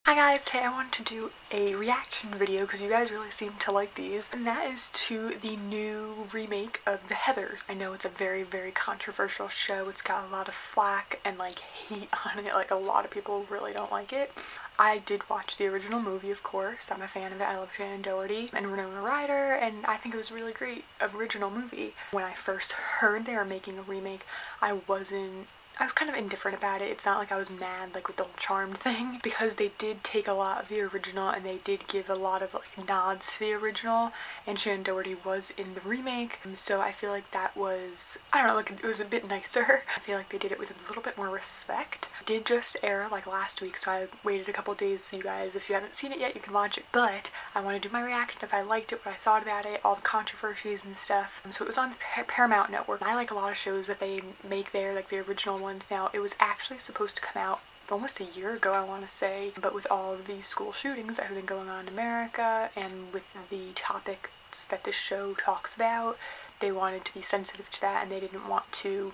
Hi guys, today I wanted to do a reaction video because you guys really seem to like these, and that is to the new remake of The Heathers. I know it's a very, very controversial show. It's got a lot of flack and like hate on it, like a lot of people really don't like it. I did watch the original movie, of course. I'm a fan of it. I love Shannon Doherty and Winona Ryder, and I think it was a really great original movie. When I first heard they were making a remake, I was kind of indifferent about it. It's not like I was mad like with the whole Charmed thing, because they did take a lot of the original and they did give a lot of like nods to the original, and Shannon Doherty was in the remake, so I feel like that was, I don't know, like it was a bit nicer. I feel like they did it with a little bit more respect. It did just air like last week, so I waited a couple days, so you guys, if you haven't seen it yet, you can watch it. But I want to do my reaction, if I liked it, what I thought about it, all the controversies and stuff. So it was on Paramount Network. I like a lot of shows that they make there, like the original ones. Now, it was actually supposed to come out almost a year ago, I want to say, but with all of these school shootings that have been going on in America and with the topics that this show talks about, they wanted to be sensitive to that and they didn't want to,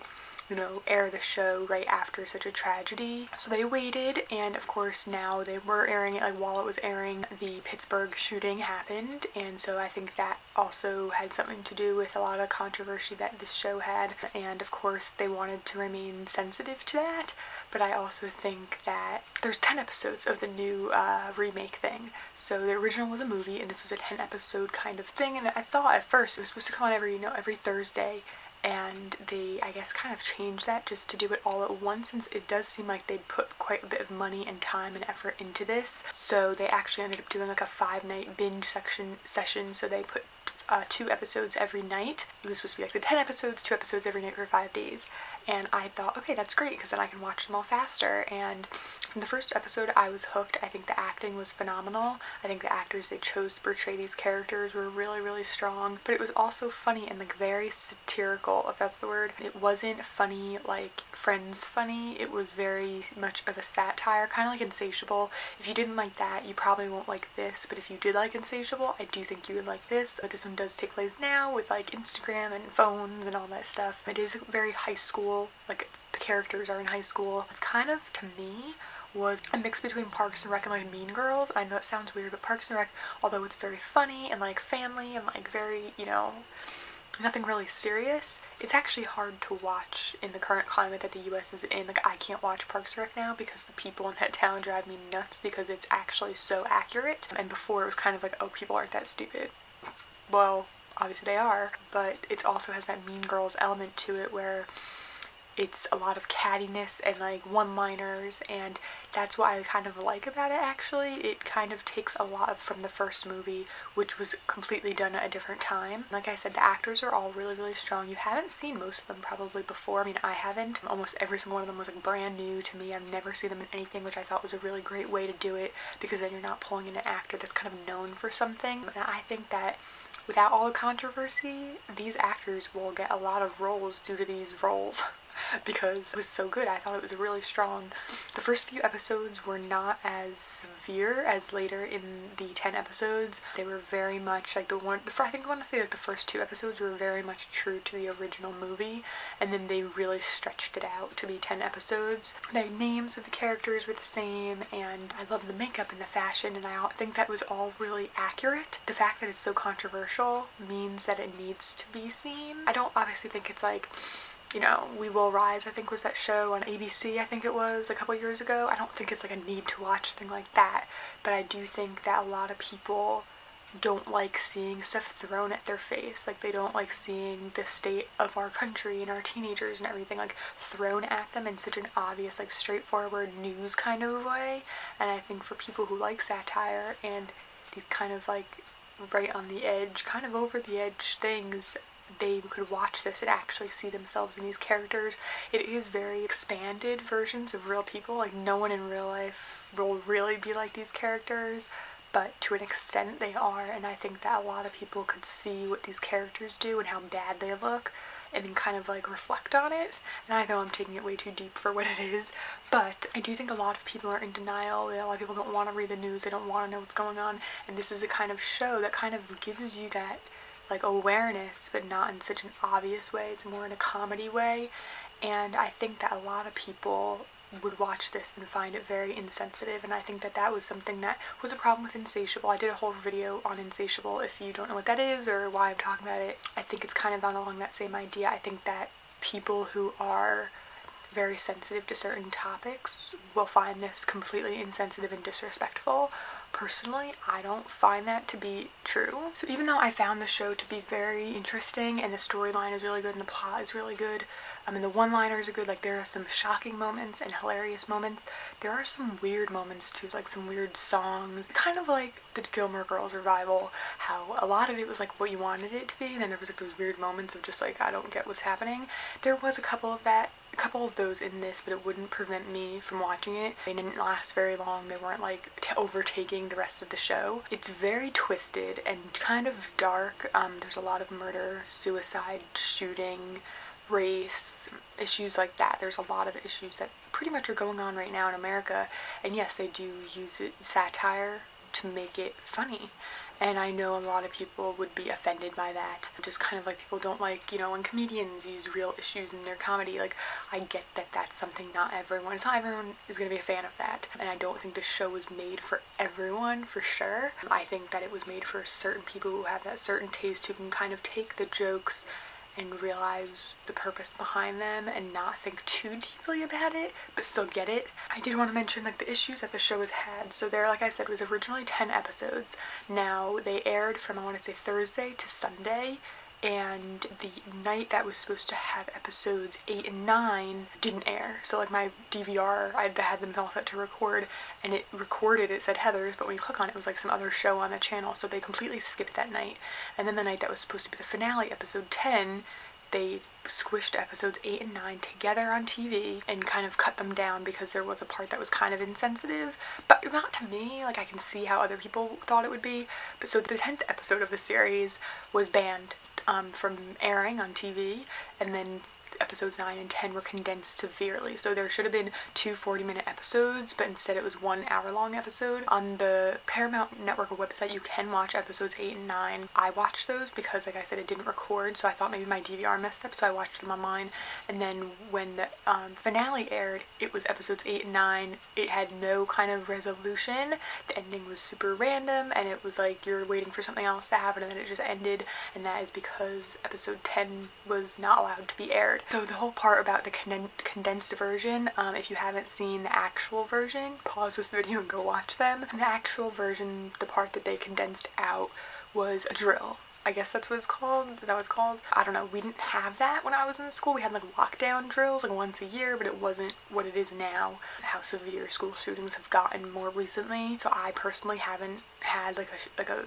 you know, air the show right after such a tragedy. So they waited, and of course now they were airing it, like while it was airing, the Pittsburgh shooting happened, and so I think that also had something to do with a lot of controversy that this show had, and of course they wanted to remain sensitive to that. But I also think that there's 10 episodes of the new remake thing. So the original was a movie and this was a 10 episode kind of thing, and I thought at first it was supposed to come on every Thursday, and they, I guess, kind of changed that just to do it all at once, since it does seem like they put quite a bit of money and time and effort into this. So they actually ended up doing like a 5-night binge session, so they put 2 episodes every night. It was supposed to be like the 10 episodes, 2 episodes every night for 5 days. And I thought, okay, that's great, because then I can watch them all faster. And from the first episode, I was hooked. I think the acting was phenomenal. I think the actors they chose to portray these characters were really, really strong. But it was also funny and like very satirical, if that's the word. It wasn't funny like Friends funny. It was very much of a satire, kind of like Insatiable. If you didn't like that, you probably won't like this. But if you did like Insatiable, I do think you would like this. But this one does take place now with like Instagram and phones and all that stuff. It is very high school, like the characters are in high school. It's kind of, to me, was a mix between Parks and Rec and like Mean Girls. I know it sounds weird, but Parks and Rec, although it's very funny and like family and like very, you know, nothing really serious, it's actually hard to watch in the current climate that the US is in. Like, I can't watch Parks and Rec now because the people in that town drive me nuts because it's actually so accurate. And before it was kind of like, oh, people aren't that stupid. Well, obviously they are, but it also has that Mean Girls element to it where it's a lot of cattiness and like one-liners, and that's what I kind of like about it. Actually, it kind of takes a lot from the first movie, which was completely done at a different time. Like I said, the actors are all really, really strong. You haven't seen most of them probably before. I mean, I haven't. Almost every single one of them was like brand new to me. I've never seen them in anything, which I thought was a really great way to do it, because then you're not pulling in an actor that's kind of known for something. And I think that without all the controversy, these actors will get a lot of roles due to these roles. Because it was so good. I thought it was really strong. The first few episodes were not as severe as later in the 10 episodes. They were very much like I think I want to say like the first 2 episodes were very much true to the original movie, and then they really stretched it out to be 10 episodes. The names of the characters were the same, and I love the makeup and the fashion, and I think that was all really accurate. The fact that it's so controversial means that it needs to be seen. I don't obviously think it's like, you know, We Will Rise, I think was that show on ABC, I think it was, a couple years ago. I don't think it's like a need to watch thing like that, but I do think that a lot of people don't like seeing stuff thrown at their face. Like, they don't like seeing the state of our country and our teenagers and everything like thrown at them in such an obvious, like straightforward news kind of way. And I think for people who like satire and these kind of like right on the edge, kind of over the edge things, they could watch this and actually see themselves in these characters. It is very expanded versions of real people. Like, no one in real life will really be like these characters, but to an extent they are, and I think that a lot of people could see what these characters do and how bad they look and then kind of like reflect on it. And I know I'm taking it way too deep for what it is, but I do think a lot of people are in denial. A lot of people don't want to read the news, they don't want to know what's going on, and this is a kind of show that kind of gives you that like awareness, but not in such an obvious way. It's more in a comedy way, and I think that a lot of people would watch this and find it very insensitive, and I think that that was something that was a problem with Insatiable. I did a whole video on Insatiable. If you don't know what that is or why I'm talking about it, I think it's kind of along that same idea. I think that people who are very sensitive to certain topics will find this completely insensitive and disrespectful. Personally, I don't find that to be true. So even though I found the show to be very interesting and the storyline is really good and the plot is really good, and the one-liners are good, like there are some shocking moments and hilarious moments, there are some weird moments too, like some weird songs, kind of like the Gilmore Girls revival, how a lot of it was like what you wanted it to be, and then there was like those weird moments of just like, I don't get what's happening. There was a couple of those in this, but it wouldn't prevent me from watching it. They didn't last very long. They weren't like overtaking the rest of the show. It's very twisted and kind of dark. There's a lot of murder, suicide, shooting, race, issues like that. There's a lot of issues that pretty much are going on right now in America, and yes, they do use satire to make it funny. And I know a lot of people would be offended by that. Just kind of like people don't like, you know, when comedians use real issues in their comedy. Like, I get that that's something not everyone is going to be a fan of that. And I don't think the show was made for everyone, for sure. I think that it was made for certain people who have that certain taste, who can kind of take the jokes and realize the purpose behind them and not think too deeply about it, but still get it. I did want to mention like the issues that the show has had. So there, like I said, was originally 10 episodes. Now they aired from, I want to say, Thursday to Sunday, and the night that was supposed to have episodes 8 and 9 didn't air. So like my DVR, I had them all set to record, and it recorded, it said Heathers, but when you click on it, it was like some other show on the channel, so they completely skipped that night. And then the night that was supposed to be the finale, episode 10, they squished episodes 8 and 9 together on TV and kind of cut them down because there was a part that was kind of insensitive, but not to me. Like, I can see how other people thought it would be. But so the 10th episode of the series was banned from airing on TV, and then episodes 9 and 10 were condensed severely. So there should have been 2 40-minute episodes, but instead it was 1 hour-long episode. On the Paramount Network website, you can watch episodes 8 and 9. I watched those because, like I said, it didn't record, so I thought maybe my DVR messed up, so I watched them online. And then when the finale aired, it was episodes 8 and 9. It had no kind of resolution. The ending was super random, and it was like you're waiting for something else to happen, and then it just ended, and that is because episode 10 was not allowed to be aired. So the whole part about the condensed version, if you haven't seen the actual version, pause this video and go watch them. And the actual version, the part that they condensed out, was a drill. I guess that's what it's called. Is that what it's called? I don't know. We didn't have that when I was in school. We had like lockdown drills like once a year, but it wasn't what it is now. How severe school shootings have gotten more recently. So I personally haven't had like a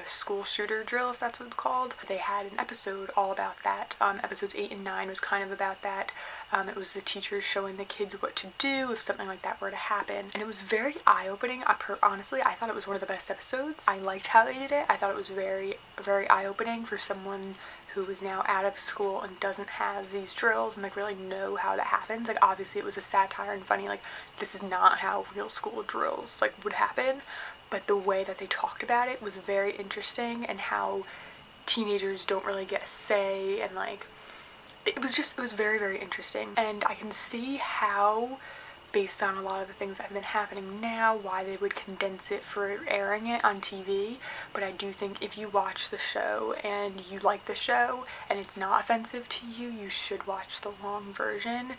school shooter drill, if that's what it's called. They had an episode all about that. Episodes 8 and 9 was kind of about that. It was the teachers showing the kids what to do if something like that were to happen. And it was very eye-opening. Honestly, I thought it was one of the best episodes. I liked how they did it. I thought it was very, very eye-opening for someone who is now out of school and doesn't have these drills and like really know how that happens. Like, obviously it was a satire and funny, like this is not how real school drills like would happen. But the way that they talked about it was very interesting, and how teenagers don't really get a say, and like it was very, very interesting. And I can see how, based on a lot of the things that have been happening now, why they would condense it for airing it on TV. But I do think if you watch the show and you like the show and it's not offensive to you, you should watch the long version.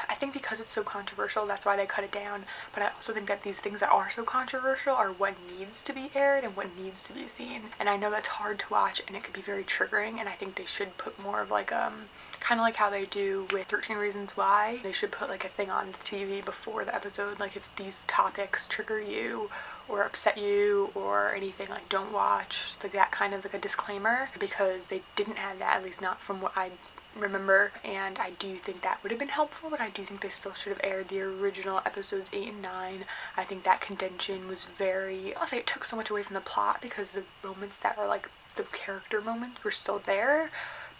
I think because it's so controversial, that's why they cut it down, but I also think that these things that are so controversial are what needs to be aired and what needs to be seen. And I know that's hard to watch and it can be very triggering, and I think they should put more of like kind of like how they do with 13 Reasons Why. They should put like a thing on the TV before the episode, like if these topics trigger you or upset you or anything, like don't watch, like that kind of like a disclaimer, because they didn't have that, at least not from what I remember. And I do think that would have been helpful, but I do think they still should have aired the original episodes 8 and 9. I think that condension was very, I'll say it took so much away from the plot, because the moments that were like the character moments were still there,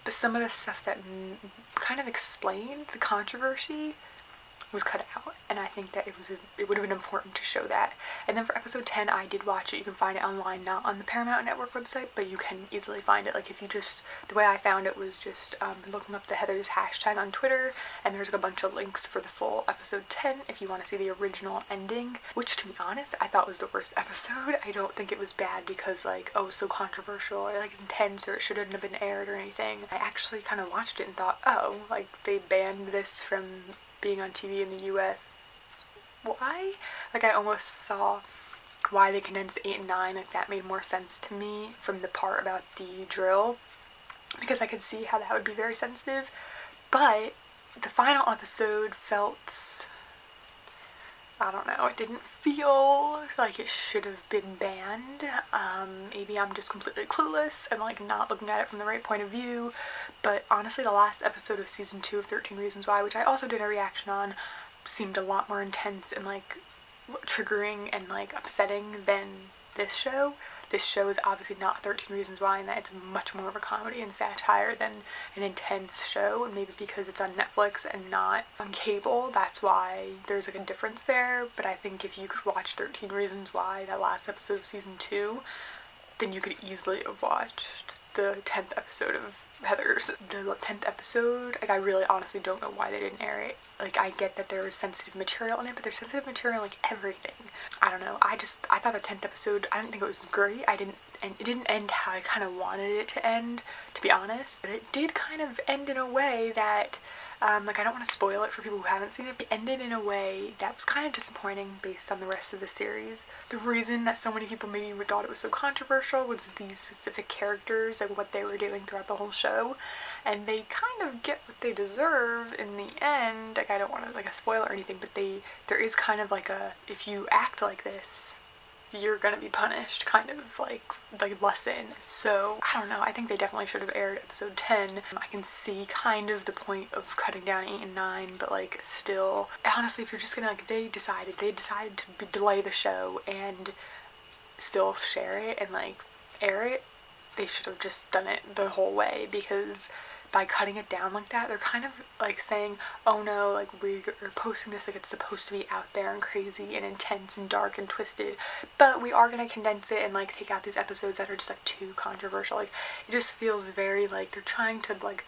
but some of the stuff that kind of explained the controversy was cut out, and I think that it would have been important to show that. And then for episode 10, I did watch it. You can find it online, not on the Paramount Network website, but you can easily find it. Like, if you just, the way I found it was just looking up the Heathers hashtag on Twitter, and there's like a bunch of links for the full episode 10 if you want to see the original ending, which, to be honest, I thought was the worst episode. I don't think it was bad because, like, oh, it's so controversial or like intense or it shouldn't have been aired or anything. I actually kind of watched it and thought, oh, like, they banned this from being on TV in the US. Why? Like, I almost saw why they condensed 8 and 9. Like, that made more sense to me from the part about the drill, because I could see how that would be very sensitive. But the final episode felt, I don't know, it didn't feel like it should have been banned. Maybe I'm just completely clueless and like not looking at it from the right point of view, but honestly the last episode of season 2 of 13 Reasons Why, which I also did a reaction on, seemed a lot more intense and like triggering and like upsetting than this show. This show is obviously not 13 Reasons Why, and that it's much more of a comedy and satire than an intense show, and maybe because it's on Netflix and not on cable, that's why there's like a difference there. But I think if you could watch 13 Reasons Why, that last episode of season 2, then you could easily have watched the 10th episode of Heathers. The 10th episode, like, I really honestly don't know why they didn't air it. Like, I get that there was sensitive material in it, but there's sensitive material in like everything. I don't know, I thought the 10th episode, I didn't think it was great. It didn't end how I kind of wanted it to end, to be honest. But it did kind of end in a way that, like, I don't want to spoil it for people who haven't seen it, but it ended in a way that was kind of disappointing based on the rest of the series. The reason that so many people maybe thought it was so controversial was these specific characters and what they were doing throughout the whole show, and they kind of get what they deserve in the end. Like, I don't want to like a spoiler or anything, but there is kind of like a, if you act like this, you're gonna be punished kind of like lesson. So I don't know, I think they definitely should have aired episode 10. I can see kind of the point of cutting down 8 and 9, but like still, honestly, if you're just gonna like, they decided to delay the show and still share it and like air it, they should have just done it the whole way, because by cutting it down like that, they're kind of like saying, oh no, like we're posting this like it's supposed to be out there and crazy and intense and dark and twisted, but we are gonna condense it and like take out these episodes that are just like too controversial. Like, it just feels very like they're trying to like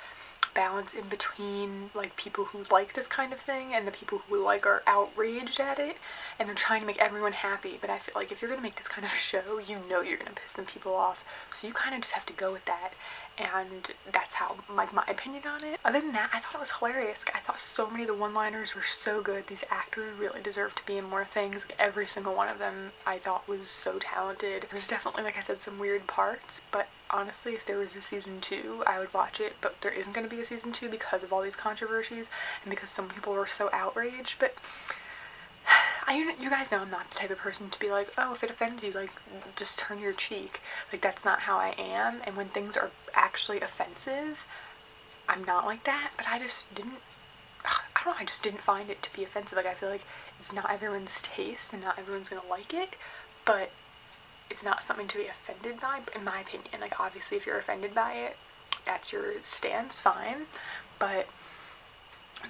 balance in between like people who like this kind of thing and the people who like are outraged at it, and they're trying to make everyone happy. But I feel like if you're gonna make this kind of a show, you know you're gonna piss some people off, so you kind of just have to go with that. And that's how, like, my opinion on it. Other than that, I thought it was hilarious. I thought so many of the one-liners were so good. These actors really deserve to be in more things. Like, every single one of them I thought was so talented. There's definitely, like I said, some weird parts, but honestly, if there was a season 2, I would watch it. But there isn't going to be a season 2 because of all these controversies and because some people were so outraged. But you guys know I'm not the type of person to be like, oh, if it offends you, like, just turn your cheek. Like, that's not how I am. And when things are actually offensive, I'm not like that. But I just didn't, I don't know, I just didn't find it to be offensive. Like, I feel like it's not everyone's taste and not everyone's gonna like it, but it's not something to be offended by, in my opinion. Like, obviously, if you're offended by it, that's your stance, fine. But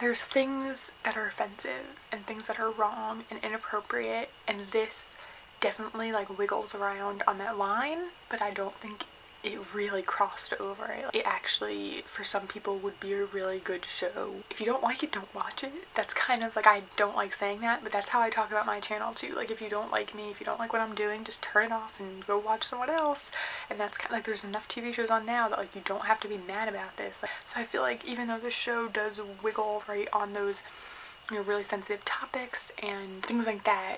there's things that are offensive and things that are wrong and inappropriate, and this definitely like wiggles around on that line, but I don't think it really crossed over. It actually, for some people, would be a really good show. If you don't like it, don't watch it. That's kind of like, I don't like saying that, but that's how I talk about my channel too. Like, if you don't like me, if you don't like what I'm doing, just turn it off and go watch someone else. And that's kind of like, there's enough TV shows on now that like you don't have to be mad about this. So I feel like even though the show does wiggle right on those, you know, really sensitive topics and things like that,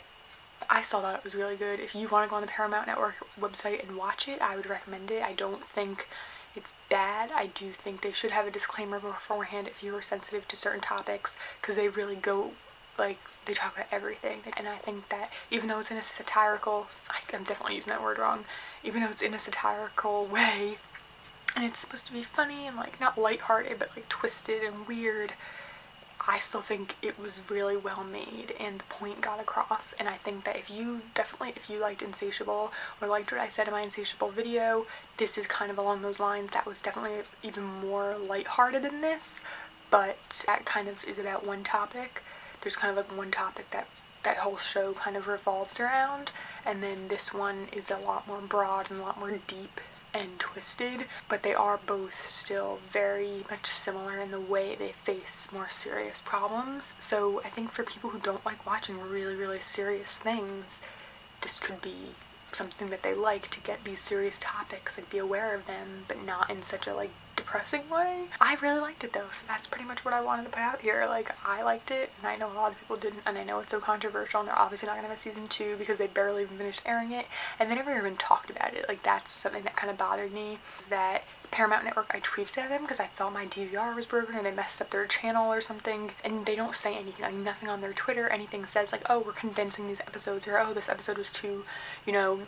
I still thought it was really good. If you want to go on the Paramount Network website and watch it, I would recommend it. I don't think it's bad. I do think they should have a disclaimer beforehand if you are sensitive to certain topics, because they really go, like, they talk about everything. And I think that even though it's in a satirical, I'm definitely using that word wrong, even though it's in a satirical way, and it's supposed to be funny and like not lighthearted, but like twisted and weird, I still think it was really well made and the point got across. And I think that if you liked Insatiable or liked what I said in my Insatiable video, this is kind of along those lines. That was definitely even more lighthearted than this, but that kind of is about one topic. there's kind of like one topic that whole show kind of revolves around, and then this one is a lot more broad and a lot more deep and twisted, but they are both still very much similar in the way they face more serious problems. So I think for people who don't like watching really, really serious things, this could be something that they like, to get these serious topics, like be aware of them, but not in such a like depressing way. I really liked it though, so that's pretty much what I wanted to put out here. Like, I liked it, and I know a lot of people didn't, and I know it's so controversial, and they're obviously not gonna have a season 2 because they barely even finished airing it, and they never even talked about it. Like, that's something that kind of bothered me, is that Paramount Network, I tweeted at them because I thought my DVR was broken or they messed up their channel or something, and they don't say anything. Like, nothing on their Twitter, anything says like, oh, we're condensing these episodes, or oh, this episode was too, you know,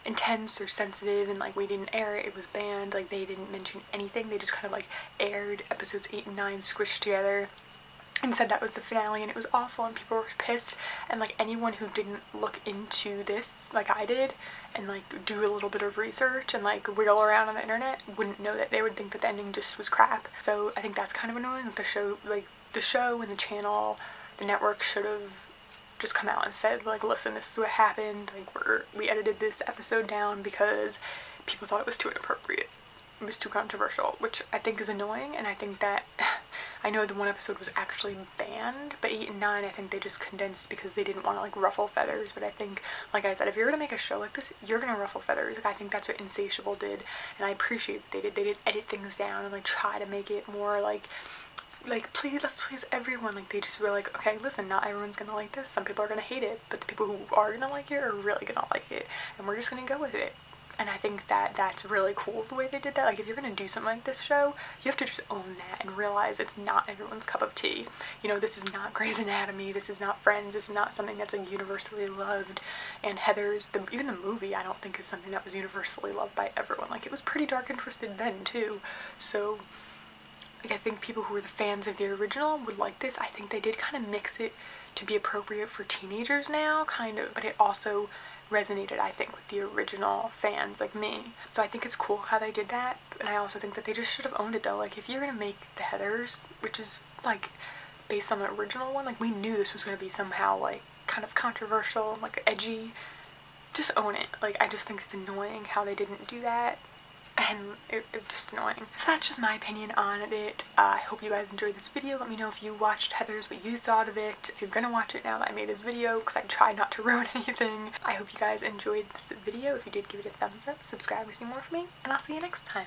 intense or sensitive and like we didn't air it, it was banned. Like, they didn't mention anything. They just kind of like aired episodes 8 and 9 squished together and said that was the finale, and it was awful, and people were pissed. And like, anyone who didn't look into this like I did and like do a little bit of research and like wiggle around on the internet wouldn't know that. They would think that the ending just was crap. So I think that's kind of annoying. Like, the show and the channel, the network should have just come out and said like, listen, this is what happened, like we edited this episode down because people thought it was too inappropriate, it was too controversial, which I think is annoying. And I think that I know the one episode was actually banned, but 8 and 9 I think they just condensed because they didn't want to like ruffle feathers. But I think, like I said, if you're gonna make a show like this, you're gonna ruffle feathers. Like, I think that's what Insatiable did, and I appreciate that they did edit things down and like try to make it more like please, let's please everyone. Like, they just were like, okay, listen, not everyone's gonna like this, some people are gonna hate it, but the people who are gonna like it are really gonna like it, and we're just gonna go with it. And I think that that's really cool the way they did that. Like, if you're gonna do something like this show, you have to just own that and realize it's not everyone's cup of tea. You know, this is not Grey's Anatomy, this is not Friends, this is not something that's like universally loved. And Heathers, even the movie, I don't think is something that was universally loved by everyone. Like, it was pretty dark and twisted then too. So like, I think people who were the fans of the original would like this. I think they did kind of mix it to be appropriate for teenagers now, kind of, but it also resonated, I think, with the original fans like me. So I think it's cool how they did that, and I also think that they just should have owned it though. Like, if you're gonna make the Heathers, which is like based on the original one, like, we knew this was gonna be somehow like kind of controversial, like edgy, just own it. Like, I just think it's annoying how they didn't do that, and it's just annoying. So that's just my opinion on it. I hope you guys enjoyed this video. Let me know if you watched Heathers, what you thought of it, if you're gonna watch it now that I made this video, because I tried not to ruin anything. I hope you guys enjoyed this video. If you did, give it a thumbs up, subscribe to see more from me, and I'll see you next time.